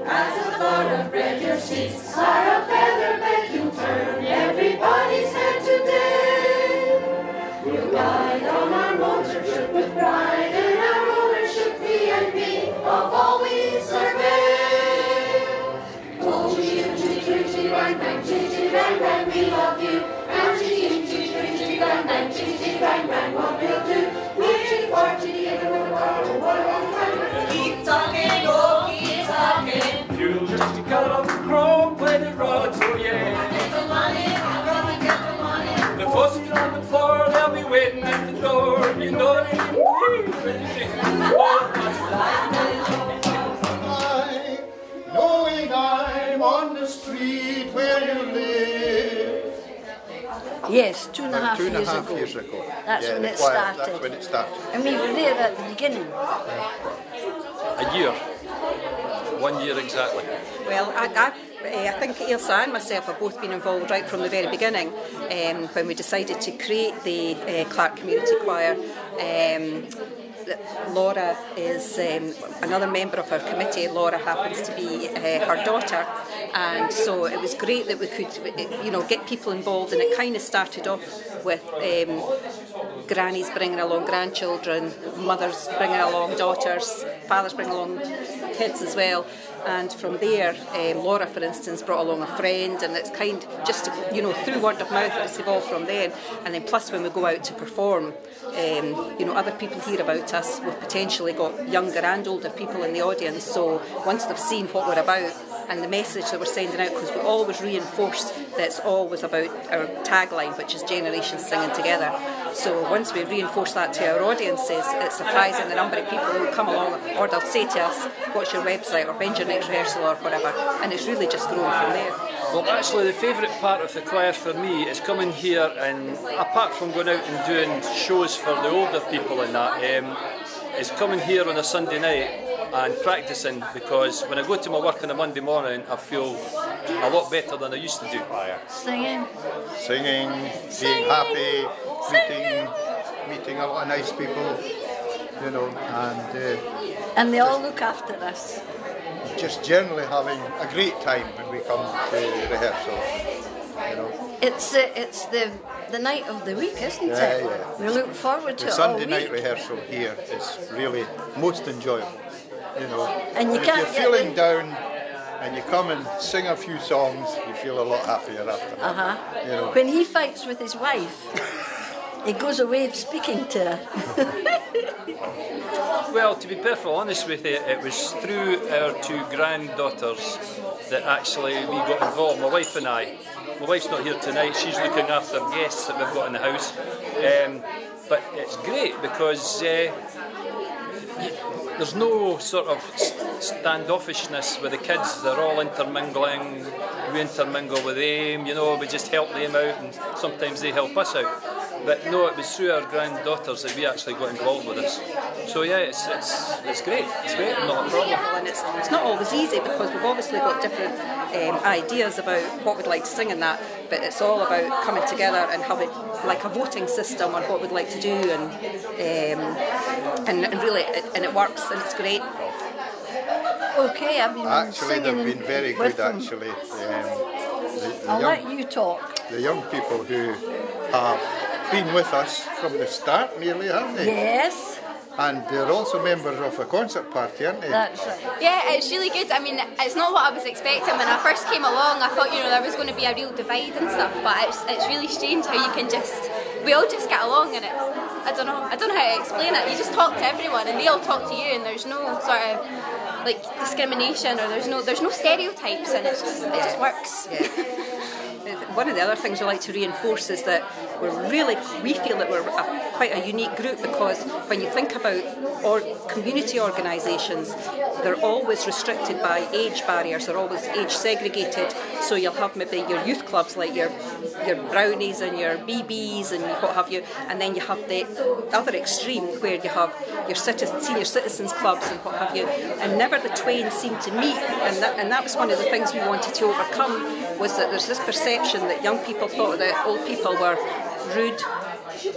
As a thorn of bread, your seats are a feather bed. You turn everybody's head today. You guide on our motorship with pride in our ownership, V&B of all we survey. Oh, chitty bang bang, chitty bang bang, we love you. And chitty bang bang, chitty bang bang, what we'll do. Waiting for chitty in the car, what a long time. Keep talking, oh, keep talking. You'll just cut off the chrome when it rods, oh yeah. Get the money, get the money. The folks on the floor, they'll be waiting at the door. You know they can leave when you think knowing I'm on the street where you live. Yes, 2.5 2.5 years years ago. That's yeah, when it choir, started. That's when it started. And we were there at the beginning. a year. 1 year exactly. Well, I think Ailsa and myself have both been involved right from the very beginning when we decided to create the Clark Community Choir. Laura is another member of our committee. Laura happens to be her daughter, and so it was great that we could, get people involved. And it kind of started off with grannies bringing along grandchildren, mothers bringing along daughters, fathers bringing along kids as well. And from there, Laura, for instance, brought along a friend, and it's kind just, through word of mouth, it's evolved from then. And then plus when we go out to perform, other people hear about us. We've potentially got younger and older people in the audience, so once they've seen what we're about and the message that we're sending out, because we always reinforce that it's always about our tagline, which is generations singing together. So once we reinforce that to our audiences, it's surprising the number of people who come along, or they'll say to us, what's your website, or when's your next rehearsal, or whatever, and it's really just grown from there. Well, actually the favourite part of the choir for me is coming here, and apart from going out and doing shows for the older people and that, is coming here on a Sunday night and practising, because when I go to my work on a Monday morning I feel a lot better than I used to do. Singing, being happy, meeting a lot of nice people, and they all look after us. Just generally having a great time when we come to rehearsal. It's the night of the week, isn't it? Yeah. We look forward to the it Sunday all night week. rehearsal here is really most enjoyable. And you if can't you're feeling down and you come and sing a few songs, you feel a lot happier after that. When he fights with his wife, he goes away speaking to her. Well, to be perfectly honest with you, it was through our two granddaughters that actually we got involved, my wife and I. My wife's not here tonight, she's looking after guests that we've got in the house. But it's great because there's no sort of standoffishness with the kids. They're all intermingling, we intermingle with them, we just help them out, and sometimes they help us out. But no, it was through our granddaughters that we actually got involved with this. So yeah, it's great. It's great, not a problem. And it's not always easy, because we've obviously got different ideas about what we'd like to sing in that, but it's all about coming together and having like a voting system on what we'd like to do, and really, and it works, and it's great. Okay, I've been actually, singing they've been very with good. them. Actually, I'll let you talk. The young people who have been with us from the start, nearly, haven't they? Yes. And they're also members of the concert party, aren't they? That's right. Yeah, it's really good. I mean, it's not what I was expecting. When I first came along, I thought, there was going to be a real divide and stuff, but it's really strange how you can we all just get along, and I don't know how to explain it. You just talk to everyone, and they all talk to you, and there's no sort of like discrimination, or there's no stereotypes, and it just works. Yeah. One of the other things we like to reinforce is that we feel that we're quite a unique group, because when you think about community organisations, they're always restricted by age barriers, they're always age segregated. So you'll have maybe your youth clubs like your brownies and your BBs and what have you, and then you have the other extreme where you have your senior citizens clubs and what have you, and never the twain seem to meet, and that was one of the things we wanted to overcome, was that there's this perception that young people thought that old people were rude,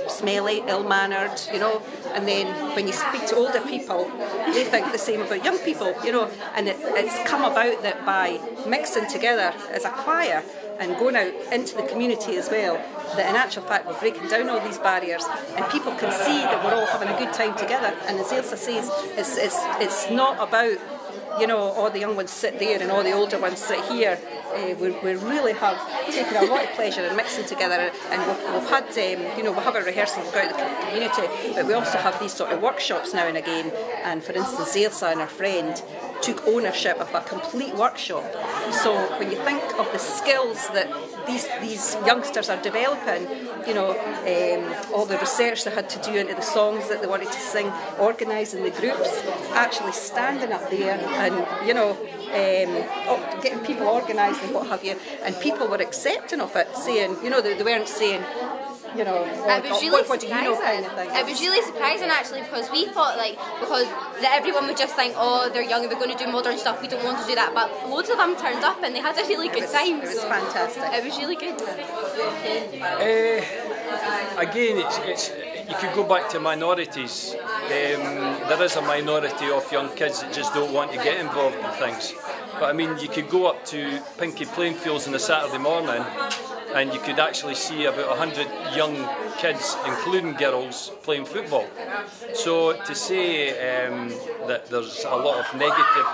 smelly, ill-mannered, you know, and then when you speak to older people, they think the same about young people, you know, and it's come about that by mixing together as a choir and going out into the community as well, that in actual fact we're breaking down all these barriers and people can see that we're all having a good time together. And as Ailsa says, it's not about, you know, all the young ones sit there and all the older ones sit here. We really have taken a lot of pleasure in mixing together, and we've had, you know, we have a rehearsal throughout the community, but we also have these sort of workshops now and again. And for instance, Ailsa and her friend took ownership of a complete workshop. So when you think of the skills that these youngsters are developing, you know, all the research they had to do into the songs that they wanted to sing, organising the groups, actually standing up there and, you know, getting people organised and what have you, and people were accepting of it, saying, you know, they weren't saying, you know, what do you know kind of thing. It was really surprising actually, because we thought because everyone would just think, oh, they're young, they're going to do modern stuff, we don't want to do that, but loads of them turned up and they had a really good time. It was fantastic. It was really good. Again, it's you could go back to minorities. There is a minority of young kids that just don't want to get involved in things. But I mean, you could go up to Pinky playing fields on a Saturday morning and you could actually see about 100 young kids, including girls, playing football. So to say that there's a lot of negative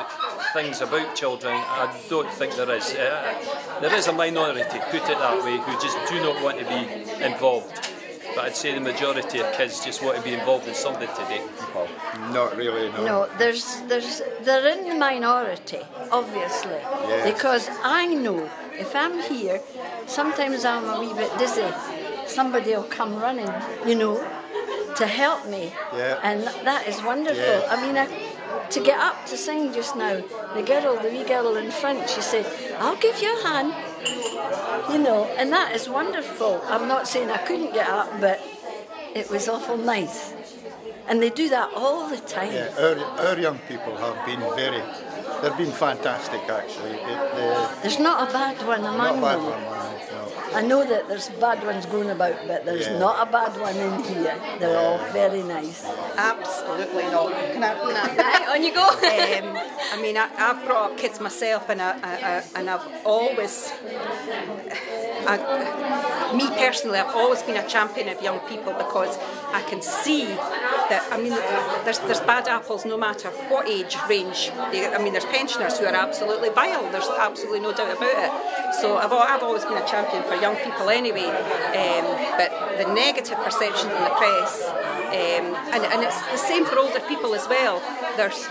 things about children, I don't think there is. There is a minority, put it that way, who just do not want to be involved. But I'd say the majority of kids just want to be involved in something today. Well, not really, no. No, they're in the minority, obviously. Yes. Because I know if I'm here, sometimes I'm a wee bit dizzy. Somebody will come running, you know, to help me. Yeah. And that is wonderful. Yeah. I mean, to get up to sing just now, the wee girl in front, she said, I'll give you a hand. You know, and that is wonderful. I'm not saying I couldn't get up, but it was awful nice. And they do that all the time. Yeah, our young people have been they've been fantastic actually. There's not a bad one among Not a bad them. one, no. I know that there's bad ones going about, but there's not a bad one in here. They're all very nice. Absolutely not. Can I Right, on you go. I mean, I've brought up kids myself, and I've always, me personally, I've always been a champion of young people, because I can see that, I mean, there's bad apples no matter what age range. I mean, there's pensioners who are absolutely vile. There's absolutely no doubt about it. So I've always been a champion for young people anyway. But the negative perceptions in the press, and it's the same for older people as well. There's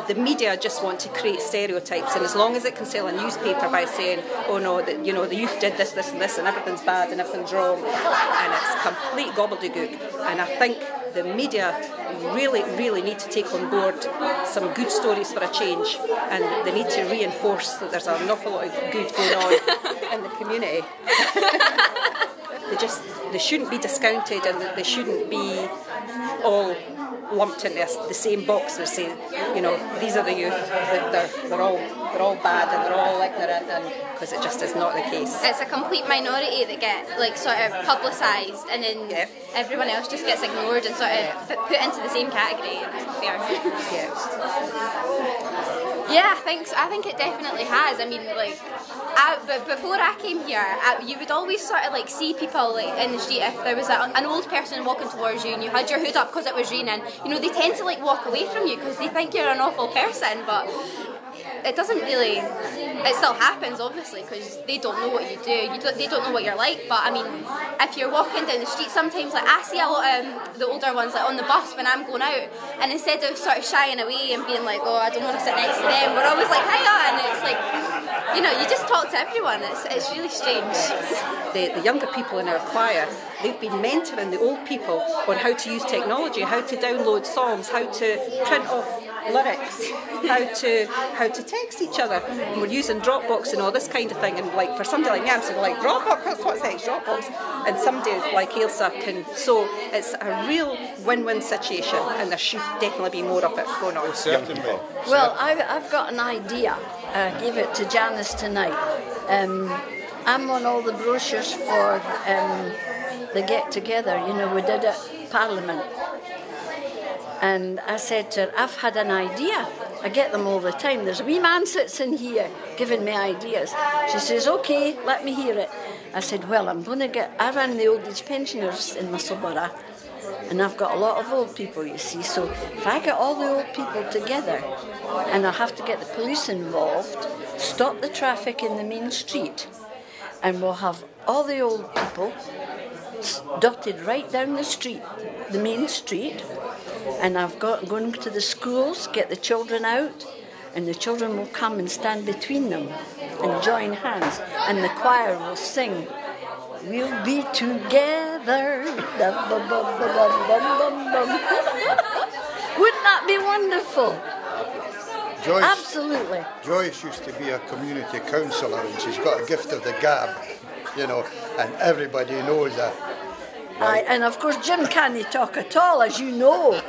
the media just want to create stereotypes, and as long as it can sell a newspaper by saying, oh no, you know, the youth did this, this and this, and everything's bad and everything's wrong, and it's complete gobbledygook. And I think the media really, really need to take on board some good stories for a change, and they need to reinforce that there's an awful lot of good going on in the community. They shouldn't be discounted, and they shouldn't be all lumped into the same box and saying, you know, these are the youth, they're all bad and they're all ignorant, and because it just is not the case. It's a complete minority that get like sort of publicised, and then everyone else just gets ignored and sort of put into the same category. It's not fair. Yeah, I think it definitely has. I mean, like, but before I came here, you would always sort of like see people like in the street. If there was an old person walking towards you and you had your hood up because it was raining, you know, they tend to like walk away from you because they think you're an awful person. But it doesn't really. It still happens, obviously, because they don't know what you do. They don't know what you're like. But I mean, if you're walking down the street, sometimes like I see a lot of the older ones like on the bus when I'm going out, and instead of sort of shying away and being like, oh, I don't want to sit next to them, we're always like, hiya, and it's like, you know, you just talk to everyone. It's really strange. The younger people in our choir, they've been mentoring the old people on how to use technology, how to download songs, how to print off lyrics, how to text each other. And we're using Dropbox and all this kind of thing. And like for somebody like me, I'm saying like Dropbox, what's next, Dropbox? And somebody like Ailsa can. So it's a real win-win situation, and there should definitely be more of it going on. Certainly. Well, I've got an idea. I gave it to Janice tonight. I'm on all the brochures for the the get together, you know, we did at Parliament. And I said to her, I've had an idea. I get them all the time. There's a wee man sits in here giving me ideas. She says, okay, let me hear it. I said, well, I run the old age pensioners in Musselburgh, and I've got a lot of old people, you see, so if I get all the old people together, and I have to get the police involved, stop the traffic in the main street, and we'll have all the old people dotted right down the street, the main street, and I've got going to the schools, get the children out, and the children will come and stand between them and join hands, and the choir will sing, we'll be together. Dum, bum, bum, bum, bum, bum, bum. Wouldn't that be wonderful? Joyce, absolutely. Joyce used to be a community councillor, and she's got a gift of the gab, you know, and everybody knows that. Aye, and of course Jim can't talk at all, as you know.